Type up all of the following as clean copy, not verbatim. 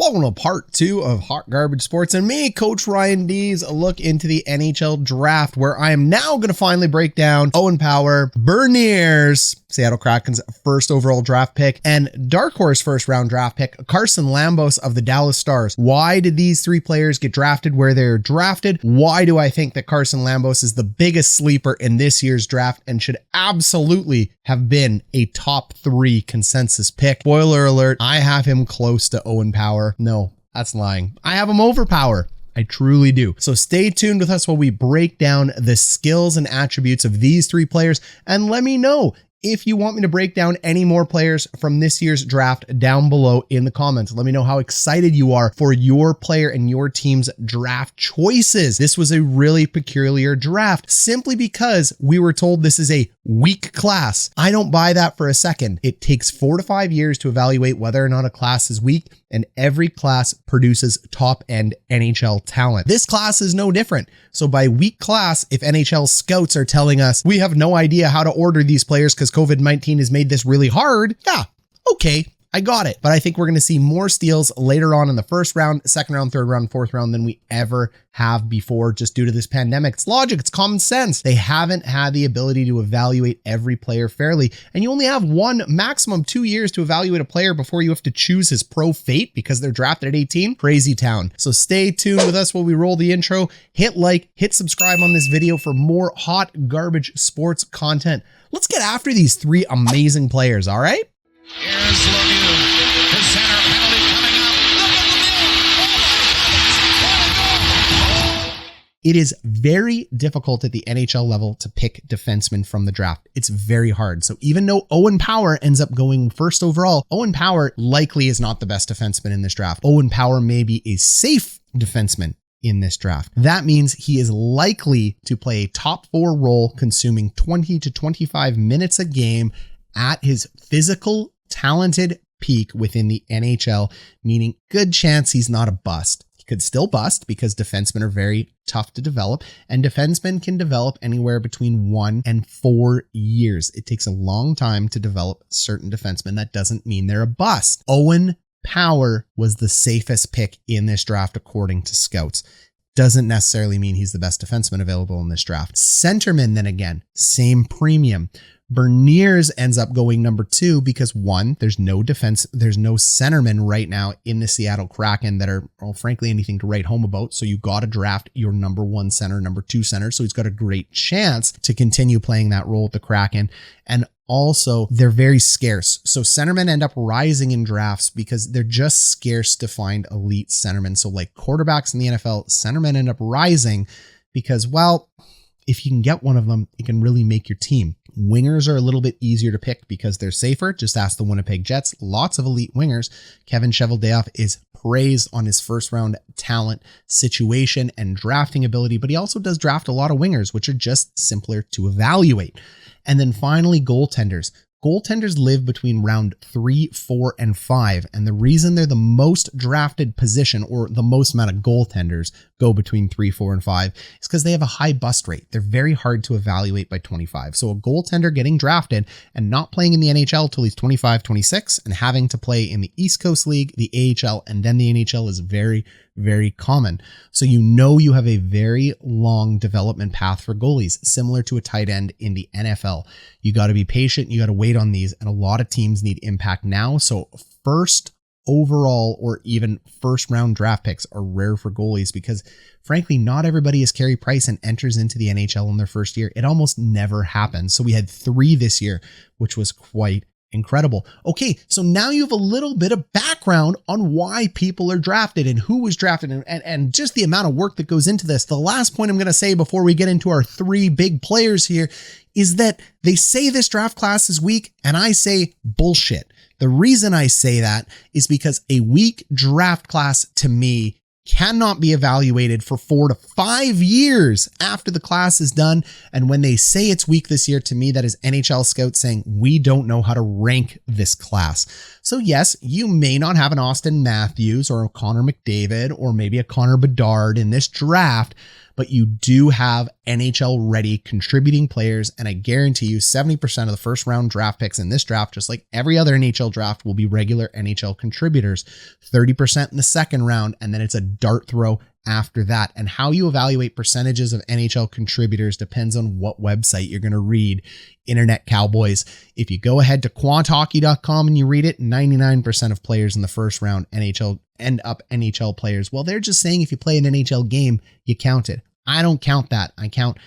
Welcome to part 2 of Hot Garbage Sports and me, Coach Ryan D's look into the NHL Draft, where I am now going to finally break down Owen Power, Berniers, Seattle Kraken's first overall draft pick, and dark horse first round draft pick, Carson Lambos of the Dallas Stars. Why did these three players get drafted where they're drafted? Why do I think that Carson Lambos is the biggest sleeper in this year's draft and should absolutely have been a top 3 consensus pick? Spoiler alert, I have him close to Owen Power. No, that's lying. I have him over Power. I truly do. So stay tuned with us while we break down the skills and attributes of these three players, and let me know if you want me to break down any more players from this year's draft down below in the comments. Let me know how excited you are for your player and your team's draft choices. This was a really peculiar draft simply because we were told this is a weak class. I don't buy that for a second. It takes 4 to 5 years to evaluate whether or not a class is weak, and every class produces top-end NHL talent. This class is no different. So by weak class, if NHL scouts are telling us we have no idea how to order these players because COVID-19 has made this really hard, yeah, okay, I got it. But I think we're going to see more steals later on in the first round, second round, third round, fourth round than we ever have before just due to this pandemic. It's logic. It's common sense. They haven't had the ability to evaluate every player fairly. And you only have one, maximum 2 years to evaluate a player before you have to choose his pro fate because they're drafted at 18. Crazy town. So stay tuned with us while we roll the intro. Hit like, hit subscribe on this video for more hot garbage sports content. Let's get after these three amazing players, all right? Here's Lemieux. The center penalty coming up. Look at Lemieux. Oh my God. It is very difficult at the NHL level to pick defensemen from the draft. It's very hard. So even though Owen Power ends up going first overall, Owen Power likely is not the best defenseman in this draft. Owen Power may be a safe defenseman in this draft. That means he is likely to play a top 4 role, consuming 20 to 25 minutes a game at his physical, talented peak within the NHL, meaning good chance he's not a bust. He could still bust because defensemen are very tough to develop, and defensemen can develop anywhere between 1 and 4 years. It takes a long time to develop certain defensemen. That doesn't mean they're a bust. Owen Power was the safest pick in this draft according to scouts. Doesn't necessarily mean he's the best defenseman available in this draft. Centerman, then again, same premium. Berniers ends up going number 2 because 1, there's no centerman right now in the Seattle Kraken that are, well, frankly, anything to write home about. So you got to draft your number 1 center, number 2 center. So he's got a great chance to continue playing that role with the Kraken. And also, they're very scarce. So centermen end up rising in drafts because they're just scarce to find elite centermen. So like quarterbacks in the NFL, centermen end up rising because, well, if you can get one of them, it can really make your team. Wingers are a little bit easier to pick because they're safer. Just ask the Winnipeg Jets. Lots of elite wingers. Kevin Cheveldayoff is praised on his first round talent, situation, and drafting ability, but he also does draft a lot of wingers, which are just simpler to evaluate. And then finally, goaltenders. Goaltenders live between round 3, 4, and 5. And the reason they're the most drafted position, or the most amount of goaltenders go between 3, 4, and 5, is because they have a high bust rate. They're very hard to evaluate by 25. So a goaltender getting drafted and not playing in the NHL till he's 25, 26, and having to play in the East Coast League, the AHL, and then the NHL is very, very common. So you know you have a very long development path for goalies, similar to a tight end in the NFL. You got to be patient. You got to wait on these. And a lot of teams need impact now. So first overall or even first round draft picks are rare for goalies because frankly, not everybody is Carey Price and enters into the NHL in their first year. It almost never happens. So we had 3 this year, which was quite incredible. Okay, so now you have a little bit of background on why people are drafted and who was drafted and just the amount of work that goes into this. The last point I'm going to say before we get into our 3 big players here is that they say this draft class is weak, and I say bullshit. The reason I say that is because a weak draft class to me cannot be evaluated for 4 to 5 years after the class is done. And when they say it's weak this year, to me, that is NHL scouts saying, we don't know how to rank this class. So yes, you may not have an Austin Matthews or a Connor McDavid or maybe a Connor Bedard in this draft, but you do have NHL ready contributing players. And I guarantee you 70% of the first round draft picks in this draft, just like every other NHL draft, will be regular NHL contributors, 30% in the second round. And then it's a dart throw after that. And how you evaluate percentages of NHL contributors depends on what website you're going to read. Internet Cowboys. If you go ahead to quanthockey.com and you read it, 99% of players in the first round NHL end up NHL players. Well, they're just saying if you play an NHL game, you count it. I don't count that. I count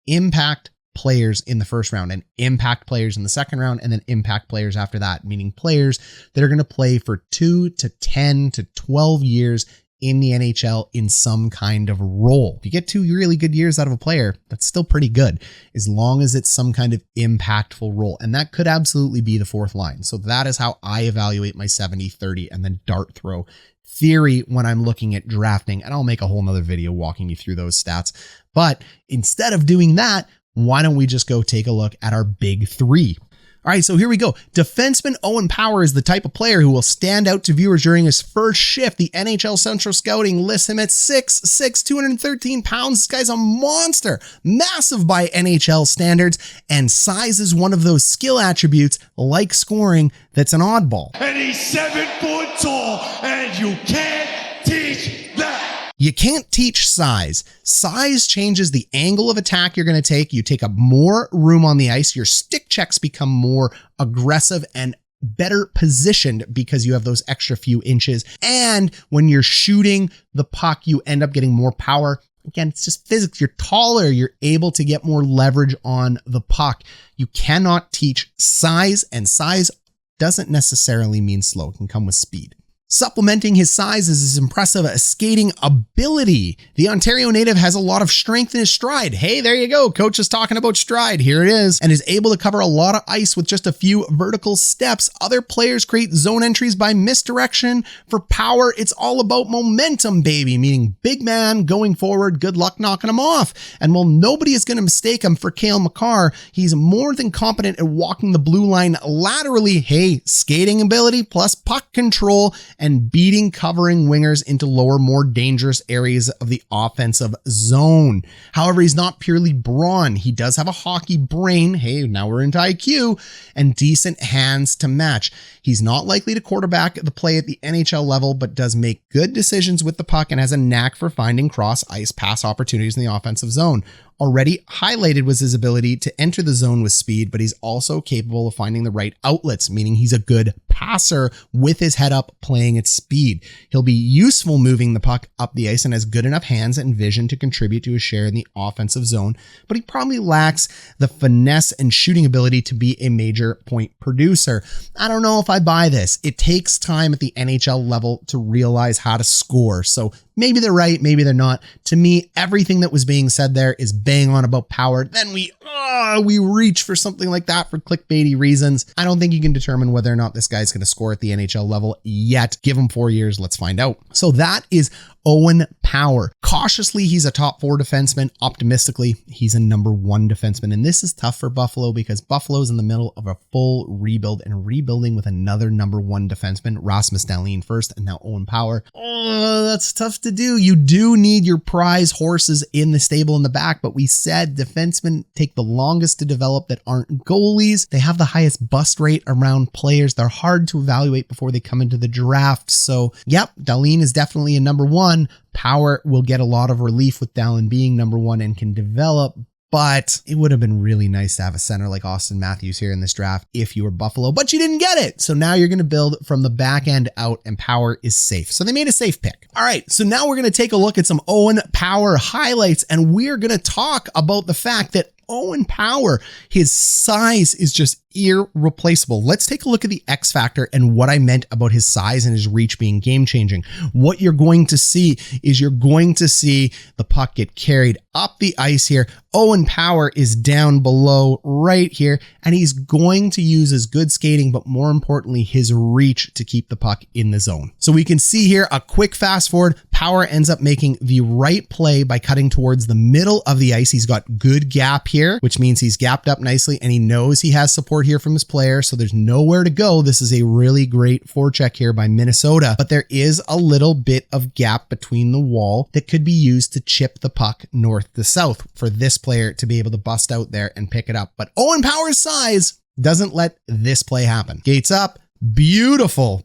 impact players in the first round and impact players in the second round and then impact players after that, meaning players that are going to play for 2 to 10 to 12 years in the NHL in some kind of role. If you get 2 really good years out of a player, that's still pretty good, as long as it's some kind of impactful role. And that could absolutely be the fourth line. So that is how I evaluate my 70-30 and then dart throw theory when I'm looking at drafting. And I'll make a whole nother video walking you through those stats. But instead of doing that, why don't we just go take a look at our big three? All right, so here we go. Defenseman Owen Power is the type of player who will stand out to viewers during his first shift. The NHL Central Scouting lists him at 6'6", 213 pounds. This guy's a monster, massive by NHL standards, and size is one of those skill attributes, like scoring, that's an oddball. And he's 7 foot tall, and you can't teach that. You can't teach size. Size changes the angle of attack you're going to take. You take up more room on the ice. Your stick checks become more aggressive and better positioned because you have those extra few inches. And when you're shooting the puck, you end up getting more power. Again, it's just physics. You're taller. You're able to get more leverage on the puck. You cannot teach size, and size doesn't necessarily mean slow. It can come with speed. Supplementing his size is his impressive skating ability. The Ontario native has a lot of strength in his stride. Hey, there you go. Coach is talking about stride. Here it is. And is able to cover a lot of ice with just a few vertical steps. Other players create zone entries by misdirection. For Power, it's all about momentum, baby, meaning big man going forward. Good luck knocking him off. And while nobody is going to mistake him for Cale Makar, he's more than competent at walking the blue line laterally. Hey, skating ability plus puck control and beating covering wingers into lower, more dangerous areas of the offensive zone. However, he's not purely brawn. He does have a hockey brain. Hey, now we're into IQ, and decent hands to match. He's not likely to quarterback the play at the NHL level, but does make good decisions with the puck and has a knack for finding cross-ice pass opportunities in the offensive zone. Already highlighted was his ability to enter the zone with speed, but he's also capable of finding the right outlets, meaning he's a good passer with his head up playing at speed. He'll be useful moving the puck up the ice and has good enough hands and vision to contribute to his share in the offensive zone, but he probably lacks the finesse and shooting ability to be a major point producer. I don't know if I buy this. It takes time at the NHL level to realize how to score. So maybe they're right, maybe they're not. To me, everything that was being said there is bang on about Power. Then we reach for something like that for clickbaity reasons. I don't think you can determine whether or not this guy's going to score at the NHL level yet. Give him 4 years. Let's find out. So that is Owen Power. Cautiously, he's a top 4 defenseman. Optimistically, he's a number 1 defenseman. And this is tough for Buffalo because Buffalo's in the middle of a full rebuild and rebuilding with another number 1 defenseman, Rasmus Dahlin first, and now Owen Power. Oh, that's tough to do. You do need your prize horses in the stable in the back, but we said defensemen take the longest to develop that aren't goalies. They have the highest bust rate around players. They're hard to evaluate before they come into the draft. So, yep, Dahlin is definitely a number 1. Power will get a lot of relief with Dahlin being number 1 and can develop, but it would have been really nice to have a center like Austin Matthews here in this draft if you were Buffalo, but you didn't get it. So now you're going to build from the back end out, and Power is safe. So they made a safe pick. All right, so now we're going to take a look at some Owen Power highlights, and we're going to talk about the fact that Owen Power, his size is just irreplaceable. Let's take a look at the X factor and what I meant about his size and his reach being game changing. What you're going to see is you're going to see the puck get carried up the ice here. Owen Power is down below right here, and he's going to use his good skating, but more importantly, his reach to keep the puck in the zone. So we can see here a quick fast forward. Power ends up making the right play by cutting towards the middle of the ice. He's got good gap here, which means he's gapped up nicely and he knows he has support here from his player, so there's nowhere to go. This is a really great forecheck here by Minnesota, but there is a little bit of gap between the wall that could be used to chip the puck north to south for this player to be able to bust out there and pick it up. But Owen Power's size doesn't let this play happen. Gates up. Beautiful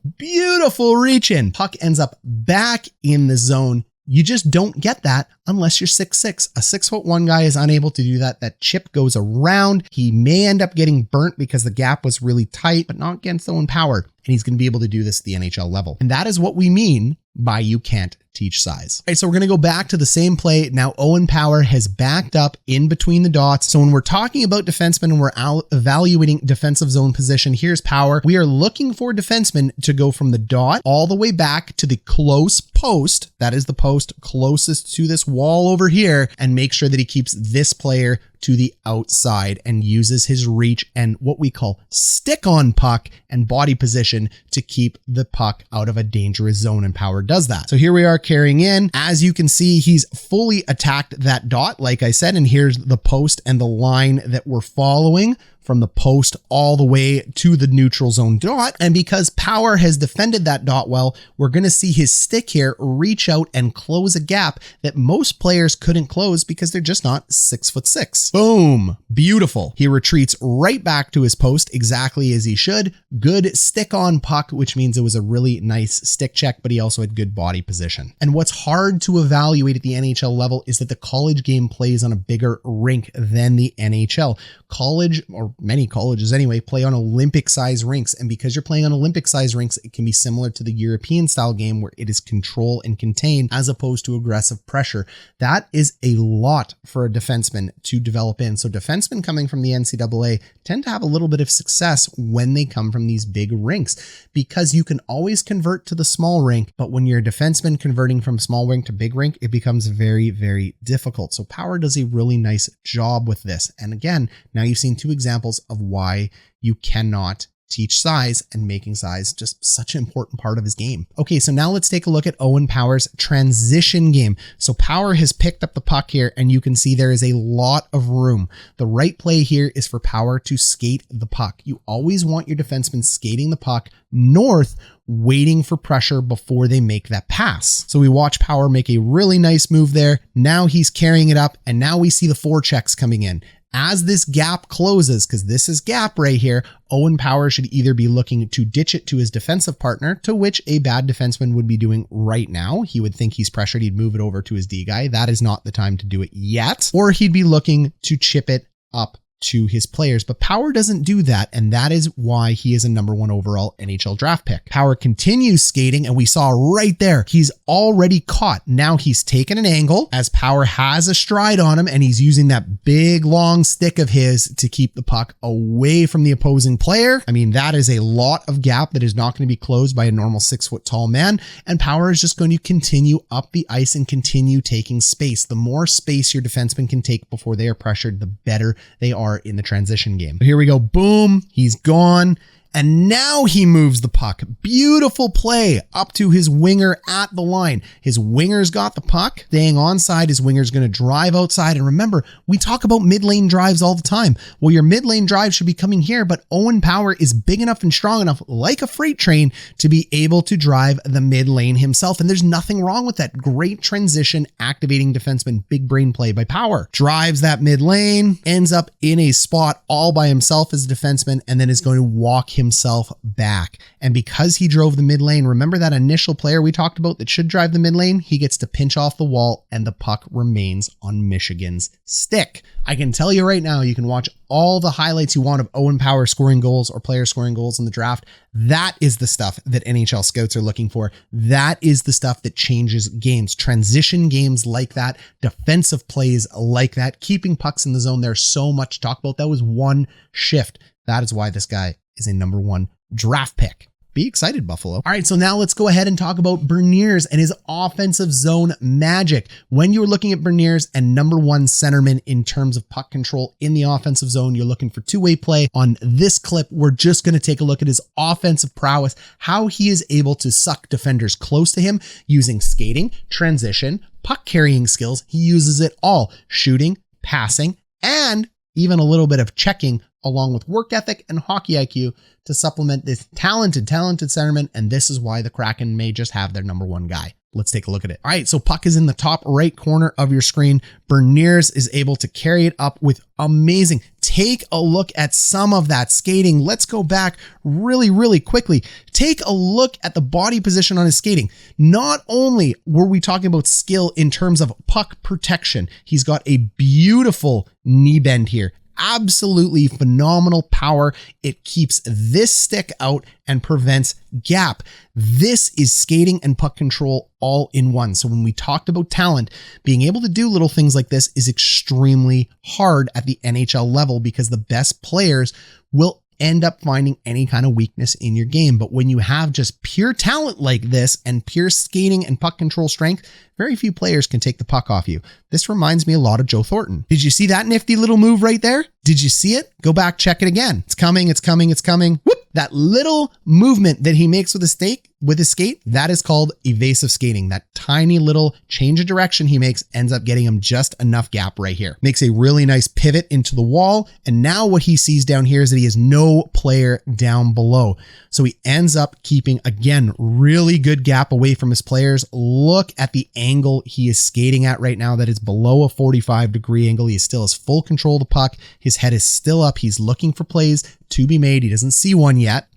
reach in. Puck ends up back in the zone. You just don't get that unless you're 6'6". A 6'1" guy is unable to do that. That chip goes around. He may end up getting burnt because the gap was really tight, but not against Owen Power. And he's going to be able to do this at the NHL level. And that is what we mean by you can't teach size. All right, so we're going to go back to the same play. Now Owen Power has backed up in between the dots. So when we're talking about defensemen and we're evaluating defensive zone position, here's Power. We are looking for defensemen to go from the dot all the way back to the close post. That is the post closest to this wall over here, and make sure that he keeps this player to the outside and uses his reach and what we call stick on puck and body position to keep the puck out of a dangerous zone, and Power does that. So here we are carrying in. As you can see, he's fully attacked that dot, like I said, and here's the post and the line that we're following from the post all the way to the neutral zone dot. And because Power has defended that dot well, we're going to see his stick here reach out and close a gap that most players couldn't close because they're just not 6'6". Boom. Beautiful. He retreats right back to his post exactly as he should. Good stick on puck, which means it was a really nice stick check, but he also had good body position. And what's hard to evaluate at the NHL level is that the college game plays on a bigger rink than the NHL. College, or many colleges anyway, play on Olympic size rinks. And because you're playing on Olympic size rinks, it can be similar to the European style game where it is control and contain as opposed to aggressive pressure. That is a lot for a defenseman to develop in. So defensemen coming from the NCAA tend to have a little bit of success when they come from these big rinks, because you can always convert to the small rink. But when you're a defenseman converting from small rink to big rink, it becomes very, very difficult. So Power does a really nice job with this. And again, now you've seen two examples of why you cannot teach size, and making size just such an important part of his game. Okay, so now let's take a look at Owen Power's transition game. So Power has picked up the puck here, and you can see there is a lot of room. The right play here is for Power to skate the puck. You always want your defenseman skating the puck north, waiting for pressure before they make that pass. So we watch Power make a really nice move there. Now he's carrying it up, and now we see the forechecks coming in. As this gap closes, because this is gap right here, Owen Power should either be looking to ditch it to his defensive partner, to which a bad defenseman would be doing right now. He would think he's pressured, he'd move it over to his D guy. That is not the time to do it yet. Or he'd be looking to chip it up to his players, but Power doesn't do that, and that is why he is a #1 overall NHL draft pick. Power continues skating, and we saw right there, he's already caught. Now he's taken an angle as Power has a stride on him, and he's using that big long stick of his to keep the puck away from the opposing player. I mean, that is a lot of gap that is not going to be closed by a normal 6 foot tall man, and Power is just going to continue up the ice and continue taking space. The more space your defenseman can take before they are pressured, the better they are in the transition game. Here we go. Boom. He's gone. And now he moves the puck. Beautiful play up to his winger at the line. His winger's got the puck. Staying onside, his winger's going to drive outside. And remember, we talk about mid-lane drives all the time. Well, your mid-lane drive should be coming here, but Owen Power is big enough and strong enough, like a freight train, to be able to drive the mid-lane himself. And there's nothing wrong with that. Great transition, activating defenseman, big brain play by Power. Drives that mid-lane, ends up in a spot all by himself as a defenseman, and then is going to walk himself back. And because he drove the mid lane, remember that initial player we talked about that should drive the mid lane? He gets to pinch off the wall, and the puck remains on Michigan's stick. I can tell you right now, you can watch all the highlights you want of Owen Power scoring goals or players scoring goals in the draft. That is the stuff that NHL scouts are looking for. That is the stuff that changes games. Transition games like that, defensive plays like that, keeping pucks in the zone. There's so much to talk about. That was one shift. That is why this guy is a #1 draft pick. Be excited, Buffalo. All right, so now let's go ahead and talk about Berniers and his offensive zone magic. When you're looking at Berniers and number one centerman in terms of puck control in the offensive zone, you're looking for two-way play. On this clip, we're just going to take a look at his offensive prowess, how he is able to suck defenders close to him using skating, transition, puck carrying skills. He uses it all, shooting, passing, and even a little bit of checking, along with work ethic and hockey IQ to supplement this talented centerman. And this is why the Kraken may just have their number one guy. Let's take a look at it. All right, so puck is in the top right corner of your screen. Berniers is able to carry it up with amazing. Take a look at some of that skating. Let's go back really quickly. Take a look at the body position on his skating. Not only were we talking about skill in terms of puck protection, he's got a beautiful knee bend here. Absolutely phenomenal power. It keeps this stick out and prevents gap. This is skating and puck control all in one. So when we talked about talent, being able to do little things like this is extremely hard at the NHL level because the best players will end up finding any kind of weakness in your game. But when you have just pure talent like this and pure skating and puck control strength, very few players can take the puck off you. This reminds me a lot of Joe Thornton. Did you see that nifty little move right there? Did you see it? Go back, check it again. It's coming. Whoop! That little movement that he makes with his skate, that is called evasive skating. That tiny little change of direction he makes ends up getting him just enough gap right here. Makes a really nice pivot into the wall. And now what he sees down here is that he has no player down below. So he ends up keeping, again, really good gap away from his players. Look at the angle he is skating at right now. That is below a 45-degree angle. He still has full control of the puck. His head is still up. He's looking for plays to be made. He doesn't see one yet.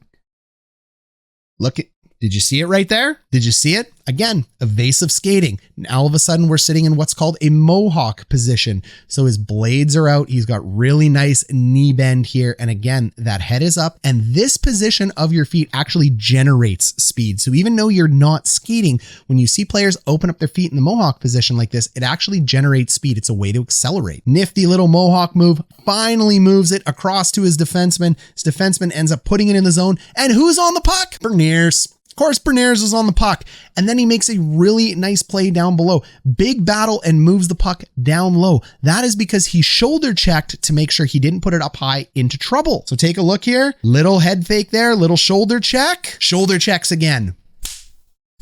Did you see it right there? Did you see it? Again, evasive skating. Now all of a sudden we're sitting in what's called a mohawk position. So his blades are out. He's got really nice knee bend here. And again, that head is up. And this position of your feet actually generates speed. So even though you're not skating, when you see players open up their feet in the mohawk position like this, it actually generates speed. It's a way to accelerate. Nifty little mohawk move. Finally moves it across to his defenseman. His defenseman ends up putting it in the zone. And who's on the puck? Berniers. Of course, Berniers is on the puck, and then he makes a really nice play down below. Big battle and moves the puck down low. That is because he shoulder checked to make sure he didn't put it up high into trouble. So take a look here. Little head fake there, little shoulder check. Shoulder checks again.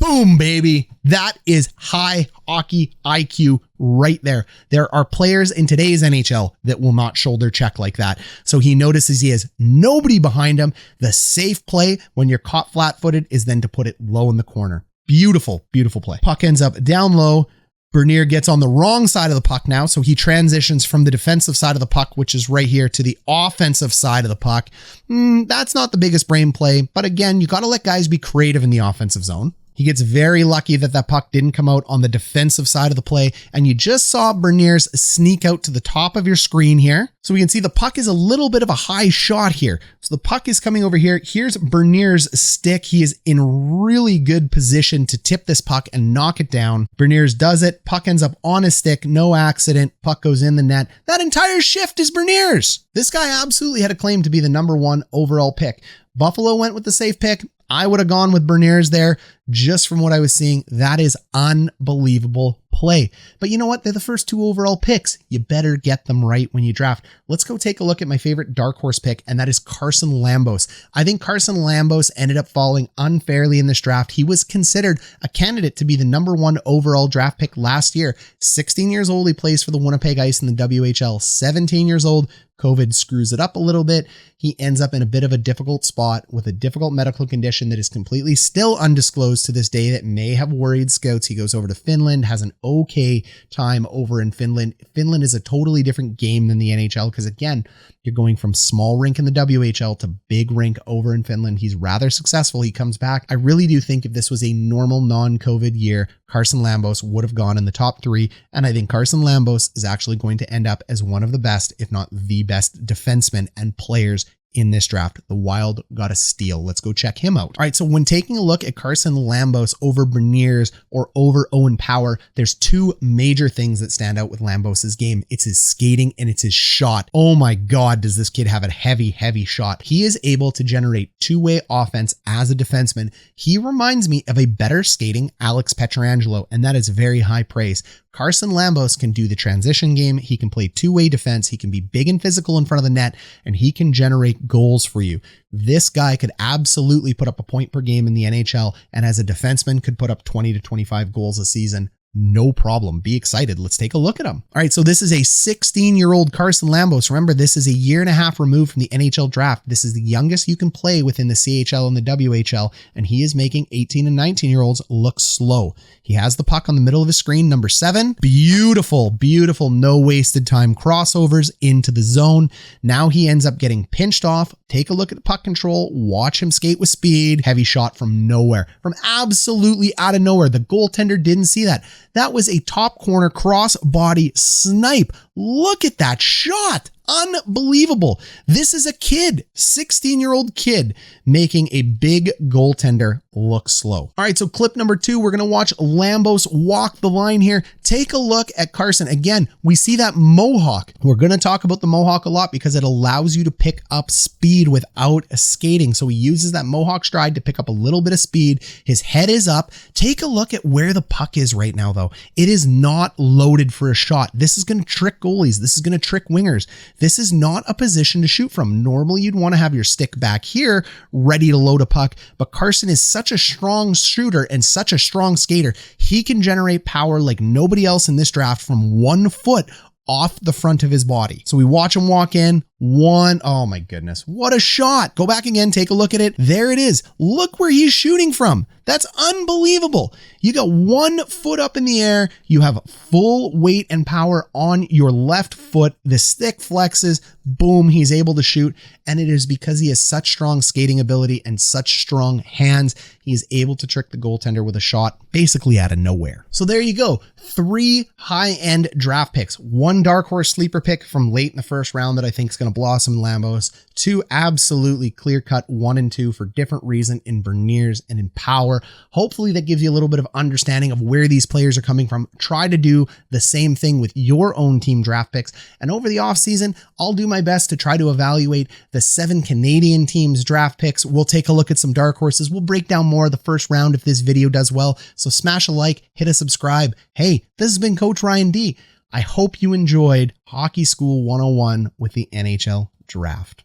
Boom, baby. That is high hockey IQ right there. There are players in today's NHL that will not shoulder check like that. So he notices he has nobody behind him. The safe play when you're caught flat-footed is then to put it low in the corner. Beautiful, beautiful play. Puck ends up down low. Bernier gets on the wrong side of the puck now, so he transitions from the defensive side of the puck, which is right here, to the offensive side of the puck. That's not the biggest brain play, but again, you got to let guys be creative in the offensive zone. He gets very lucky that that puck didn't come out on the defensive side of the play, and you just saw Berniers sneak out to the top of your screen here. So we can see the puck is a little bit of a high shot here. So the puck is coming over here. Here's Berniers' stick. He is in really good position to tip this puck and knock it down. Berniers does it. Puck ends up on his stick. No accident. Puck goes in the net. That entire shift is Berniers. This guy absolutely had a claim to be the number one overall pick. Buffalo went with the safe pick. I would have gone with Berniers there just from what I was seeing. That is unbelievable play. But you know what? They're the first two overall picks. You better get them right when you draft. Let's go take a look at my favorite dark horse pick, and that is Carson Lambos. I think Carson Lambos ended up falling unfairly in this draft. He was considered a candidate to be the number one overall draft pick last year. 16 years old, he plays for the Winnipeg Ice in the WHL. 17 years old, COVID screws it up a little bit. He ends up in a bit of a difficult spot with a difficult medical condition that is completely still undisclosed to this day that may have worried scouts. He goes over to Finland, has an okay time over in Finland. Finland is a totally different game than the NHL because, again, you're going from small rink in the WHL to big rink over in Finland. He's rather successful. He comes back. I really do think if this was a normal non-COVID year, Carson Lambos would have gone in the top 3. And I think Carson Lambos is actually going to end up as one of the best, if not the best defensemen and players in this draft. The Wild got a steal. Let's go check him out. All right, so when taking a look at Carson Lambos over Berniers or over Owen Power, there's two major things that stand out with Lambos' game. It's his skating and it's his shot. Oh my God, does this kid have a heavy, heavy shot. He is able to generate two-way offense as a defenseman. He reminds me of a better skating Alex Pietrangelo, and that is very high praise. Carson Lambos can do the transition game. He can play two-way defense. He can be big and physical in front of the net, and he can generate goals for you. This guy could absolutely put up a point per game in the NHL, and as a defenseman could put up 20 to 25 goals a season. No problem. Be excited. Let's take a look at him. All right, so this is a 16-year-old Carson Lambos. Remember, this is a year and a half removed from the NHL draft. This is the youngest you can play within the CHL and the WHL, and he is making 18 and 19-year-olds look slow. He has the puck on the middle of his screen, number 7. Beautiful, beautiful, no wasted time crossovers into the zone. Now he ends up getting pinched off. Take a look at the puck control. Watch him skate with speed. Heavy shot from nowhere, from absolutely out of nowhere. The goaltender didn't see that. That was a top corner cross body snipe. Look at that shot. Unbelievable. This is a kid, 16-year-old kid, making a big goaltender look slow. All right, so clip number 2, we're going to watch Lambos walk the line here. Take a look at Carson. Again, we see that mohawk. We're going to talk about the mohawk a lot because it allows you to pick up speed without skating. So he uses that mohawk stride to pick up a little bit of speed. His head is up. Take a look at where the puck is right now, though. It is not loaded for a shot. This is going to trick goalies. This is going to trick wingers. This is not a position to shoot from. Normally, you'd want to have your stick back here ready to load a puck, but Carson is such a strong shooter and such a strong skater. He can generate power like nobody else in this draft from 1 foot off the front of his body. So we watch him walk in. Oh my goodness, what a shot. Go back again, take a look at it. There it is. Look where he's shooting from. That's unbelievable. You got 1 foot up in the air. You have full weight and power on your left foot. The stick flexes. Boom, he's able to shoot. And it is because he has such strong skating ability and such strong hands. He is able to trick the goaltender with a shot basically out of nowhere. So there you go. 3 high-end draft picks. 1 dark horse sleeper pick from late in the first round that I think is going to blossom in Lambos. 2 absolutely clear-cut 1 and 2 for different reason in Berniers and in Power. Hopefully that gives you a little bit of understanding of where these players are coming from. Try to do the same thing with your own team draft picks. And over the offseason, I'll do my best to try to evaluate the 7 Canadian teams draft picks. We'll take a look at some dark horses. We'll break down more of the first round if this video does well. So smash a like, hit a subscribe. Hey, this has been Coach Ryan D. I hope you enjoyed Hockey School 101 with the NHL Draft.